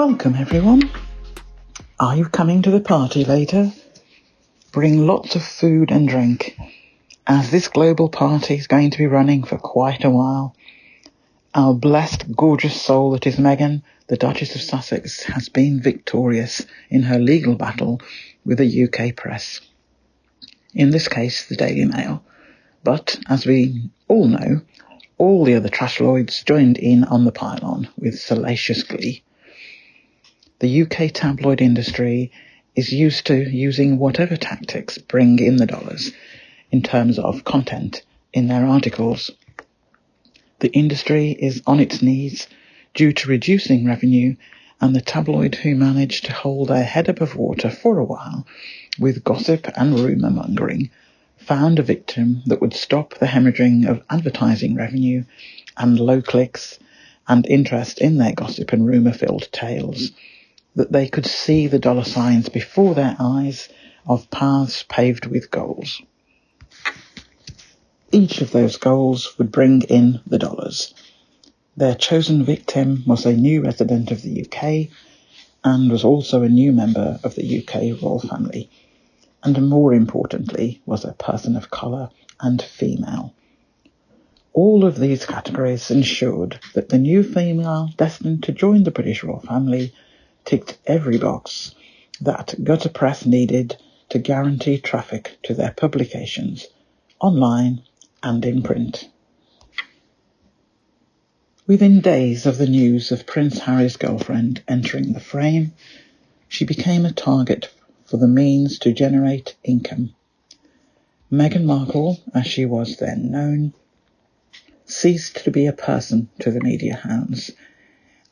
Welcome everyone. Are you coming to the party later? Bring lots of food and drink, as this global party is going to be running for quite a while. Our blessed, gorgeous soul that is Meghan, the Duchess of Sussex, has been victorious in her legal battle with the UK press. In this case, the Daily Mail. But, as we all know, all the other Tabloids joined in on the pylon with salacious glee. The UK tabloid industry is used to using whatever tactics bring in the dollars in terms of content in their articles. The industry is on its knees due to reducing revenue, and the tabloid who managed to hold their head above water for a while with gossip and rumour mongering found a victim that would stop the hemorrhaging of advertising revenue and low clicks and interest in their gossip and rumour-filled tales, that they could see the dollar signs before their eyes of paths paved with goals. Each of those goals would bring in the dollars. Their chosen victim was a new resident of the UK and was also a new member of the UK royal family, and more importantly was a person of colour and female. All of these categories ensured that the new female destined to join the British royal family ticked every box that gutter press needed to guarantee traffic to their publications, online and in print. Within days of the news of Prince Harry's girlfriend entering the frame, she became a target for the means to generate income. Meghan Markle, as she was then known, ceased to be a person to the media hounds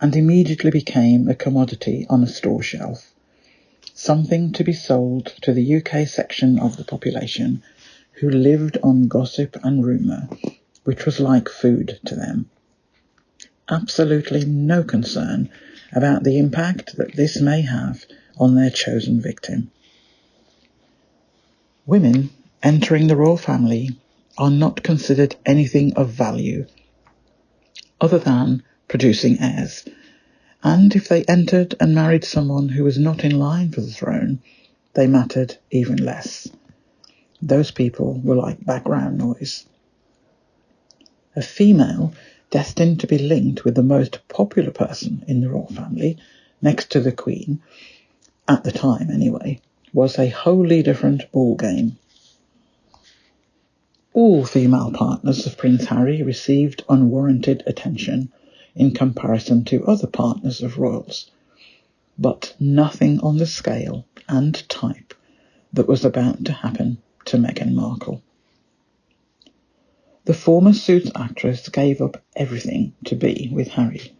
and immediately became a commodity on a store shelf, something to be sold to the UK section of the population who lived on gossip and rumour, which was like food to them. Absolutely no concern about the impact that this may have on their chosen victim. Women entering the royal family are not considered anything of value other than producing heirs, and if they entered and married someone who was not in line for the throne, they mattered even less. Those people were like background noise. A female destined to be linked with the most popular person in the royal family, next to the Queen, at the time anyway, was a wholly different ballgame. All female partners of Prince Harry received unwarranted attention in comparison to other partners of royals, but nothing on the scale and type that was about to happen to Meghan Markle. The former Suits actress gave up everything to be with Harry,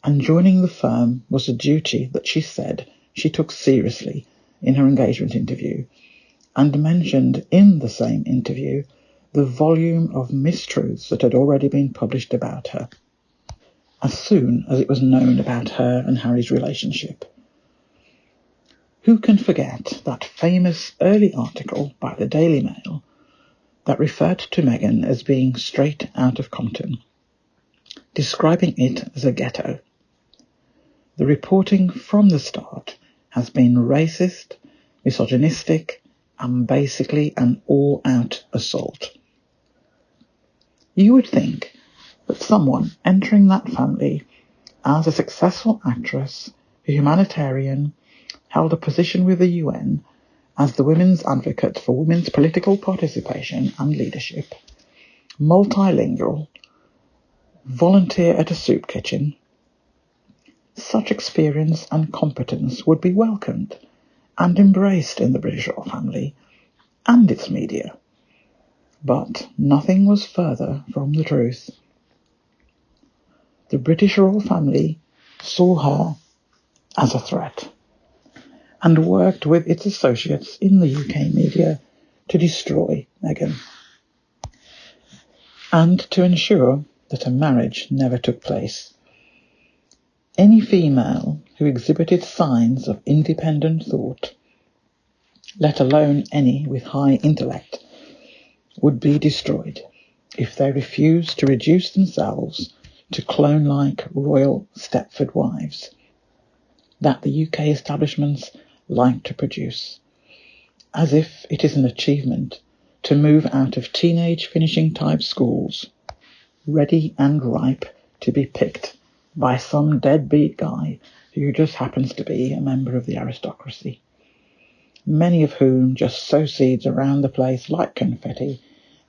and joining the firm was a duty that she said she took seriously in her engagement interview, and mentioned in the same interview the volume of mistruths that had already been published about her, as soon as it was known about her and Harry's relationship. Who can forget that famous early article by the Daily Mail that referred to Meghan as being straight out of Compton, describing it as a ghetto? The reporting from the start has been racist, misogynistic, and basically an all-out assault. You would think that someone entering that family as a successful actress, a humanitarian, held a position with the UN as the women's advocate for women's political participation and leadership, multilingual, volunteer at a soup kitchen, such experience and competence would be welcomed and embraced in the British royal family and its media. But nothing was further from the truth. The British royal family saw her as a threat and worked with its associates in the UK media to destroy Meghan and to ensure that a marriage never took place. Any female who exhibited signs of independent thought, let alone any with high intellect, would be destroyed if they refused to reduce themselves to clone-like Royal Stepford wives. that the UK establishments like to produce, as if it is an achievement to move out of teenage finishing type schools, ready and ripe to be picked by some deadbeat guy who just happens to be a member of the aristocracy, many of whom just sow seeds around the place like confetti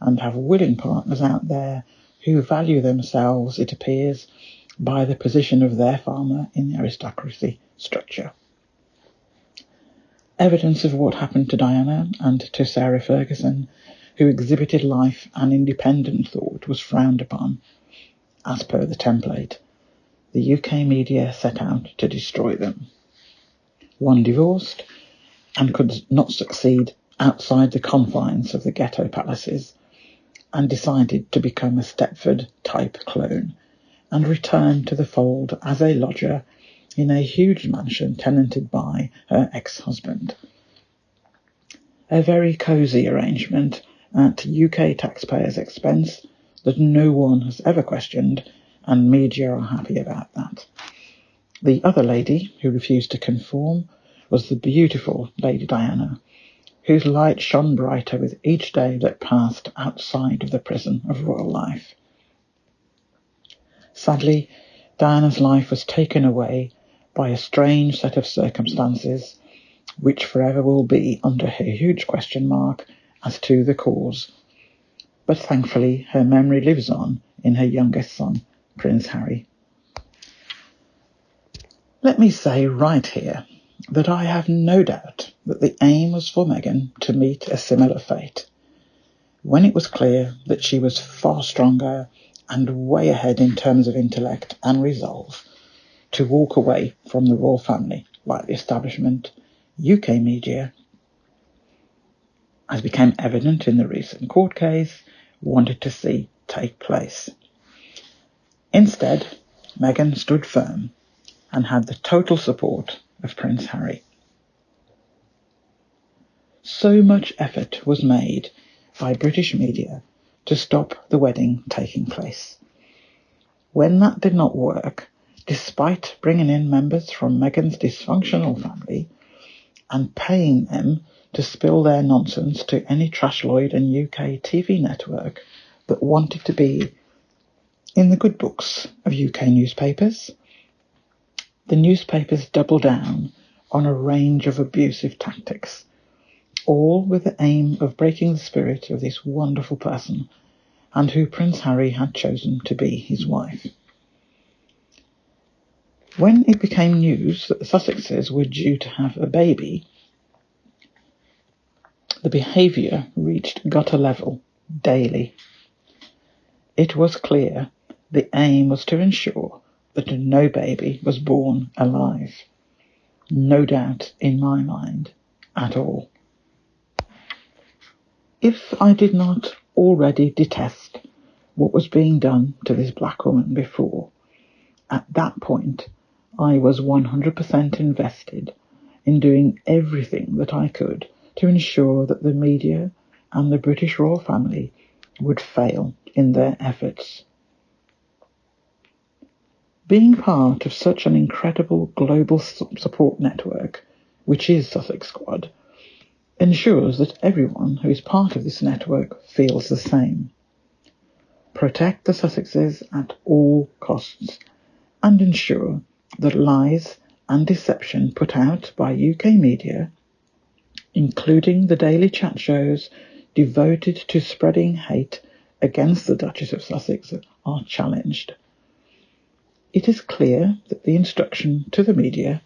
and have willing partners out there who value themselves, it appears, by the position of their farmer in the aristocracy structure. Evidence of what happened to Diana and to Sarah Ferguson, who exhibited life and independent thought, was frowned upon. As per the template, the UK media set out to destroy them. One divorced and could not succeed outside the confines of the ghetto palaces and decided to become a Stepford-type clone and return to the fold as a lodger in a huge mansion tenanted by her ex-husband. A very cosy arrangement at UK taxpayers' expense that no one has ever questioned, and media are happy about that. The other lady who refused to conform was the beautiful Lady Diana, whose light shone brighter with each day that passed outside of the prison of royal life. Sadly, Diana's life was taken away by a strange set of circumstances, which forever will be under a huge question mark as to the cause. But thankfully, her memory lives on in her youngest son, Prince Harry. Let me say right here that I have no doubt that the aim was for Meghan to meet a similar fate, when it was clear that she was far stronger and way ahead in terms of intellect and resolve to walk away from the royal family, like the establishment, UK media, as became evident in the recent court case, wanted to see take place. Instead, Meghan stood firm and had the total support of Prince Harry. So much effort was made by British media to stop the wedding taking place. When that did not work, despite bringing in members from Meghan's dysfunctional family and paying them to spill their nonsense to any Tabloid and UK TV network that wanted to be in the good books of UK newspapers, the newspapers doubled down on a range of abusive tactics, all with the aim of breaking the spirit of this wonderful person and who Prince Harry had chosen to be his wife. When it became news that the Sussexes were due to have a baby, the behaviour reached gutter level daily. It was clear the aim was to ensure that no baby was born alive. No doubt in my mind at all. If I did not already detest what was being done to this black woman before, at that point I was 100% invested in doing everything that I could to ensure that the media and the British royal family would fail in their efforts. Being part of such an incredible global support network, which is Sussex Squad, ensures that everyone who is part of this network feels the same. Protect the Sussexes at all costs and ensure that lies and deception put out by UK media, including the daily chat shows devoted to spreading hate against the Duchess of Sussex, are challenged. It is clear that the instruction to the media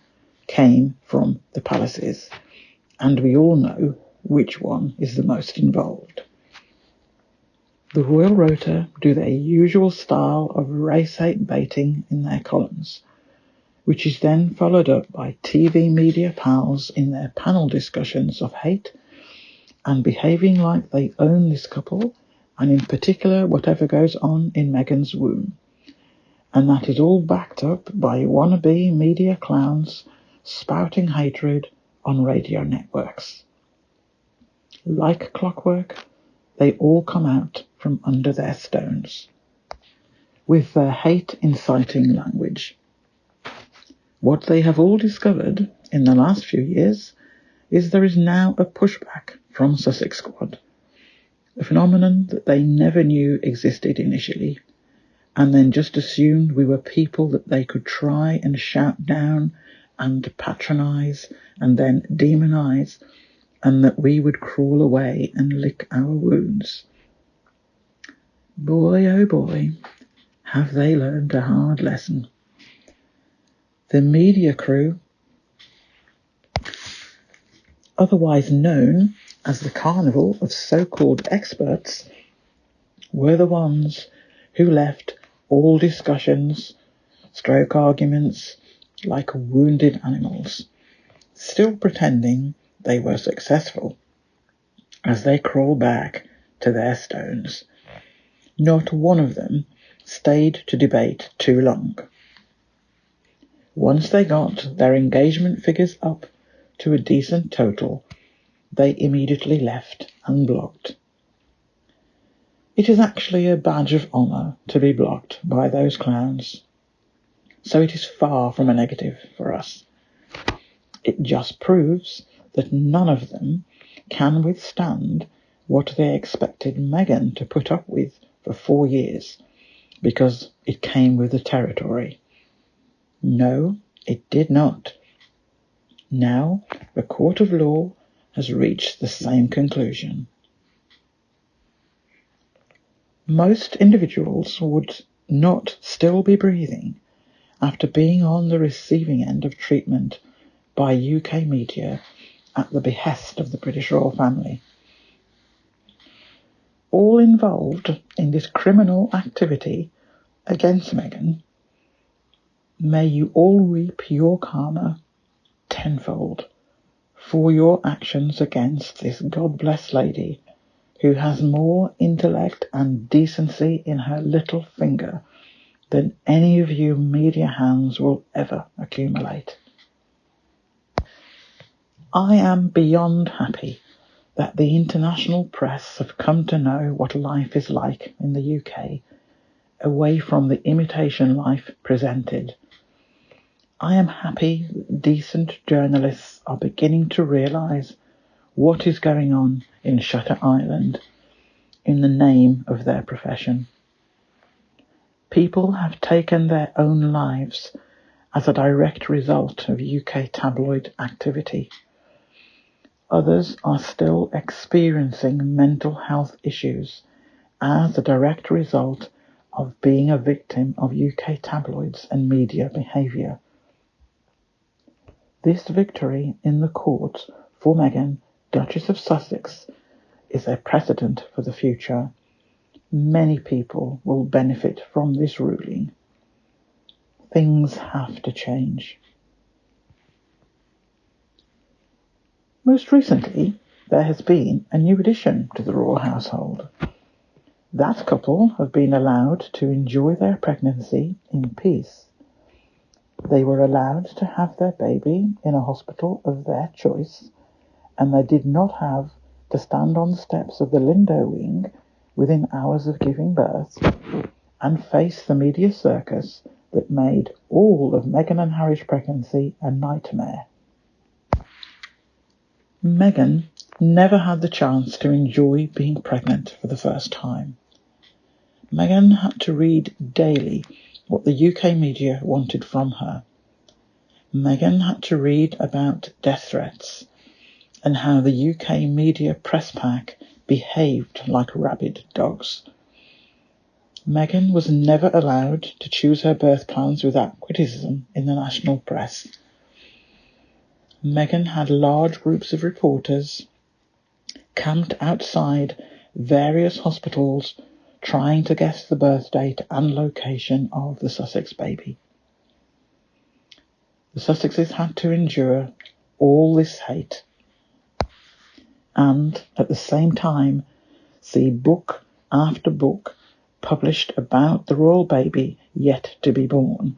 came from the palaces, and we all know which one is the most involved. The Royal Rota do their usual style of race-hate baiting in their columns, which is then followed up by TV media pals in their panel discussions of hate and behaving like they own this couple, and in particular whatever goes on in Meghan's womb. And that is all backed up by wannabe media clowns spouting hatred on radio networks. Like clockwork, they all come out from under their stones with their hate-inciting language. What they have all discovered in the last few years is there is now a pushback from Sussex Squad, a phenomenon that they never knew existed initially, and then just assumed we were people that they could try and shout down and patronise and then demonise, and that we would crawl away and lick our wounds. Boy, oh boy, have they learned a hard lesson. The media crew, otherwise known as the carnival of so-called experts, were the ones who left all discussions, stroke arguments, like wounded animals, still pretending they were successful as they crawl back to their stones. Not one of them stayed to debate too long. Once they got their engagement figures up to a decent total, they immediately left and blocked. It is actually a badge of honour to be blocked by those clowns, so it is far from a negative for us. It just proves that none of them can withstand what they expected Meghan to put up with for 4 years, because it came with the territory. No, it did not. Now the court of law has reached the same conclusion. Most individuals would not still be breathing after being on the receiving end of treatment by UK media at the behest of the British royal family. All involved in this criminal activity against Meghan, may you all reap your karma tenfold for your actions against this God-blessed lady who has more intellect and decency in her little finger than any of you media hands will ever accumulate. I am beyond happy that the international press have come to know what life is like in the UK, away from the imitation life presented. I am happy that decent journalists are beginning to realise what is going on in Shutter Island in the name of their profession. People have taken their own lives as a direct result of UK tabloid activity. Others are still experiencing mental health issues as a direct result of being a victim of UK tabloids and media behaviour. This victory in the court for Meghan, Duchess of Sussex, is a precedent for the future. Many people will benefit from this ruling. Things have to change. Most recently, there has been a new addition to the royal household. That couple have been allowed to enjoy their pregnancy in peace. They were allowed to have their baby in a hospital of their choice, and they did not have to stand on the steps of the Lindo wing within hours of giving birth and face the media circus that made all of Meghan and Harry's pregnancy a nightmare. Meghan never had the chance to enjoy being pregnant for the first time. Meghan had to read daily what the UK media wanted from her. Meghan had to read about death threats and how the UK media press pack behaved like rabid dogs. Meghan was never allowed to choose her birth plans without criticism in the national press. Meghan had large groups of reporters camped outside various hospitals trying to guess the birth date and location of the Sussex baby. The Sussexes had to endure all this hate and, at the same time, see book after book published about the royal baby yet to be born,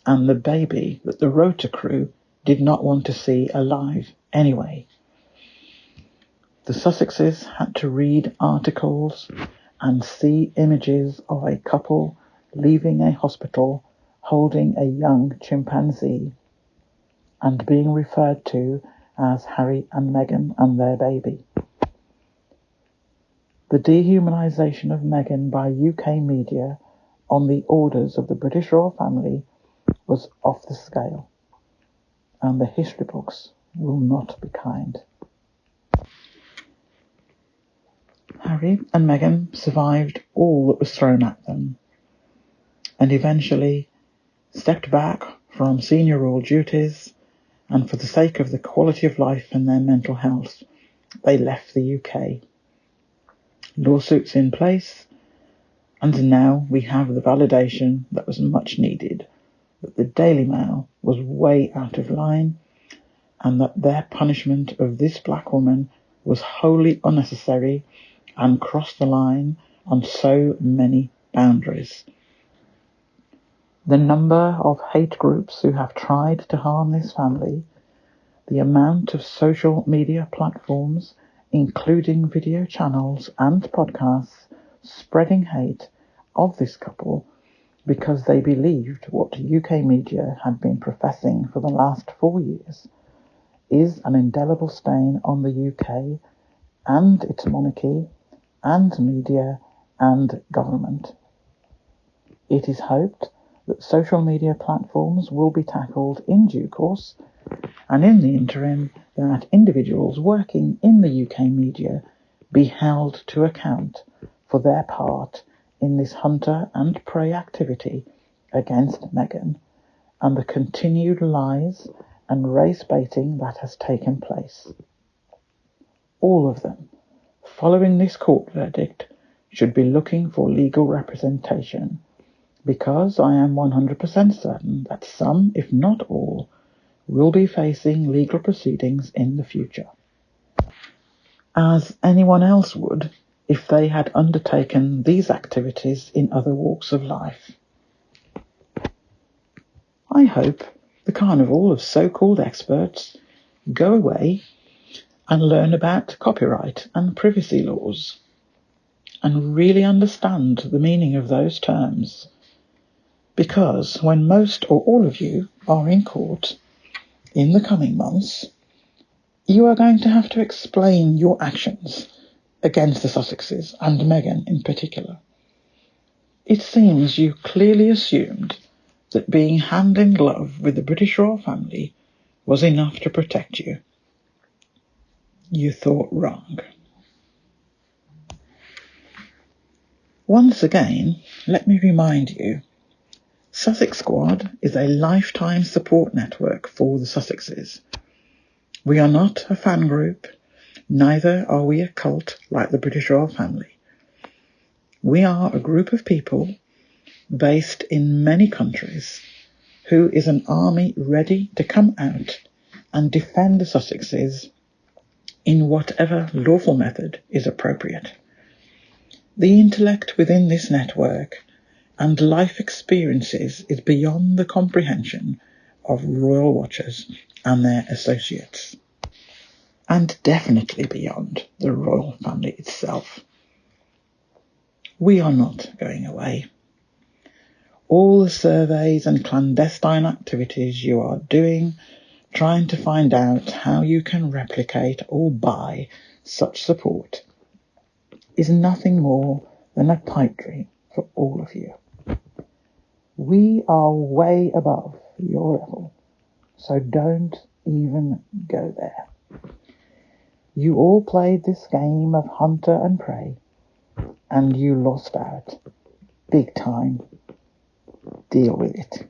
and the baby that the Rota crew did not want to see alive anyway. The Sussexes had to read articles and see images of a couple leaving a hospital holding a young chimpanzee and being referred to as Harry and Meghan and their baby. The dehumanisation of Meghan by UK media on the orders of the British royal family was off the scale, and the history books will not be kind. Harry and Meghan survived all that was thrown at them, and eventually stepped back from senior royal duties, and for the sake of the quality of life and their mental health, they left the UK. Lawsuits in place, and now we have the validation that was much needed, that the Daily Mail was way out of line, and that their punishment of this black woman was wholly unnecessary and crossed the line on so many boundaries. The number of hate groups who have tried to harm this family, the amount of social media platforms, including video channels and podcasts, spreading hate of this couple because they believed what UK media had been professing for the last 4 years, is an indelible stain on the UK and its monarchy and media and government. It is hoped that social media platforms will be tackled in due course, and in the interim that individuals working in the UK media be held to account for their part in this hunter and prey activity against Meghan and the continued lies and race baiting that has taken place. All of them, following this court verdict, should be looking for legal representation, because I am 100% certain that some, if not all, will be facing legal proceedings in the future, as anyone else would if they had undertaken these activities in other walks of life. I hope the carnival of so-called experts go away and learn about copyright and privacy laws, and really understand the meaning of those terms, because when most or all of you are in court in the coming months, you are going to have to explain your actions against the Sussexes and Meghan in particular. It seems you clearly assumed that being hand in glove with the British royal family was enough to protect you. You thought wrong. Once again, let me remind you, Sussex Squad is a lifetime support network for the Sussexes. We are not a fan group, neither are we a cult like the British royal family. We are a group of people based in many countries who is an army ready to come out and defend the Sussexes in whatever lawful method is appropriate. The intellect within this network and life experiences is beyond the comprehension of royal watchers and their associates, and definitely beyond the royal family itself. We are not going away. All the surveys and clandestine activities you are doing, trying to find out how you can replicate or buy such support, is nothing more than a pipe dream for all of you. We are way above your level, so don't even go there. You all played this game of hunter and prey, and you lost out. Big time. Deal with it.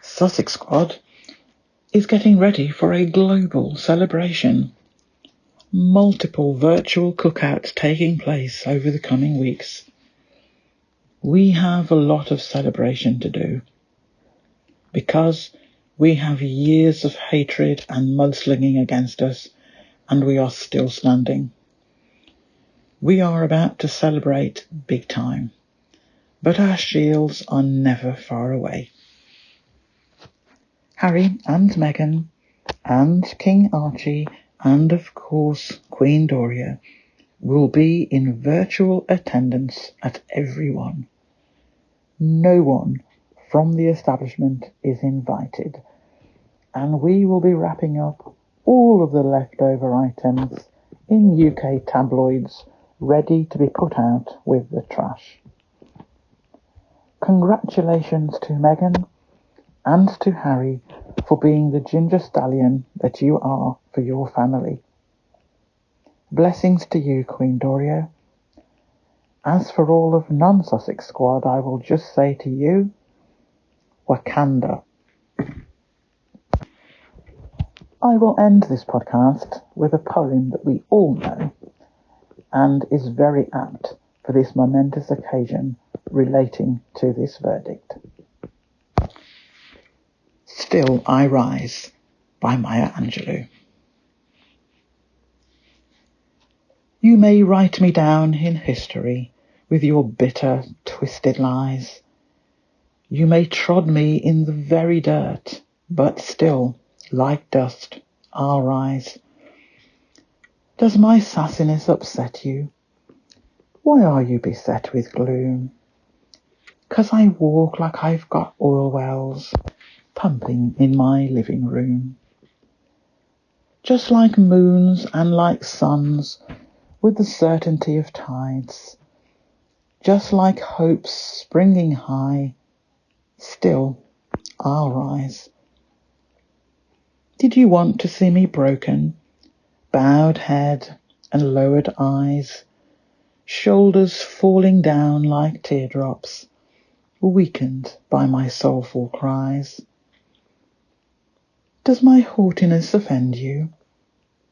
Sussex Squad is getting ready for a global celebration. Multiple virtual cookouts taking place over the coming weeks. We have a lot of celebration to do, because we have years of hatred and mudslinging against us, and we are still standing. We are about to celebrate big time, but our shields are never far away. Harry and Meghan and King Archie and, of course, Queen Doria will be in virtual attendance at every one. No one from the establishment is invited, and we will be wrapping up all of the leftover items in UK tabloids ready to be put out with the trash. Congratulations to Meghan and to Harry for being the ginger stallion that you are for your family. Blessings to you, Queen Doria. As for all of non-Sussex Squad, I will just say to you, Wakanda. I will end this podcast with a poem that we all know and is very apt for this momentous occasion relating to this verdict. Still I Rise by Maya Angelou. You may write me down in history with your bitter, twisted lies. You may trod me in the very dirt, but still, like dust, I'll rise. Does my sassiness upset you? Why are you beset with gloom? 'Cause I walk like I've got oil wells pumping in my living room. Just like moons and like suns, with the certainty of tides, just like hopes springing high, still I'll rise. Did you want to see me broken, bowed head and lowered eyes, shoulders falling down like teardrops, weakened by my soulful cries? Does my haughtiness offend you?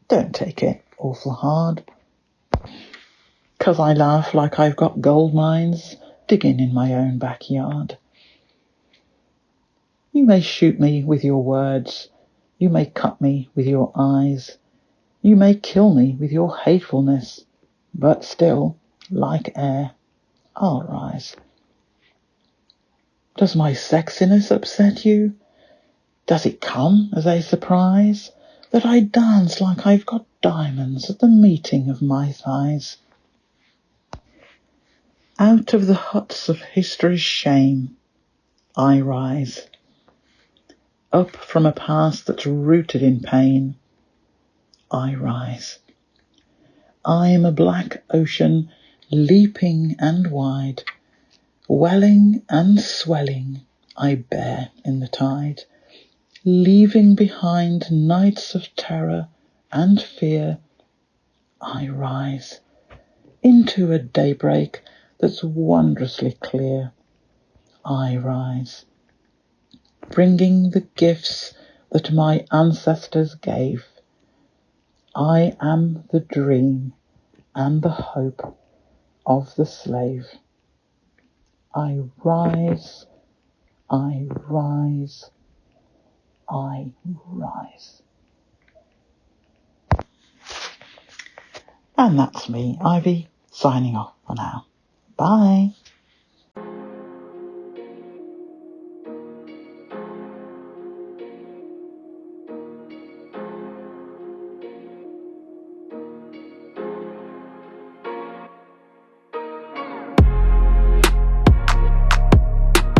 Don't take it awful hard, 'cause I laugh like I've got gold mines digging in my own backyard. You may shoot me with your words, you may cut me with your eyes, you may kill me with your hatefulness, but still, like air, I'll rise. Does my sexiness upset you? Does it come as a surprise that I dance like I've got diamonds at the meeting of my thighs? Out of the huts of history's shame, I rise. Up from a past that's rooted in pain, I rise. I am a black ocean, leaping and wide, welling and swelling, I bear in the tide, leaving behind nights of terror and fear. I rise into a daybreak that's wondrously clear. I rise, bringing the gifts that my ancestors gave. I am the dream and the hope of the slave. I rise, I rise, I rise. And that's me, Ivy, signing off for now. Bye.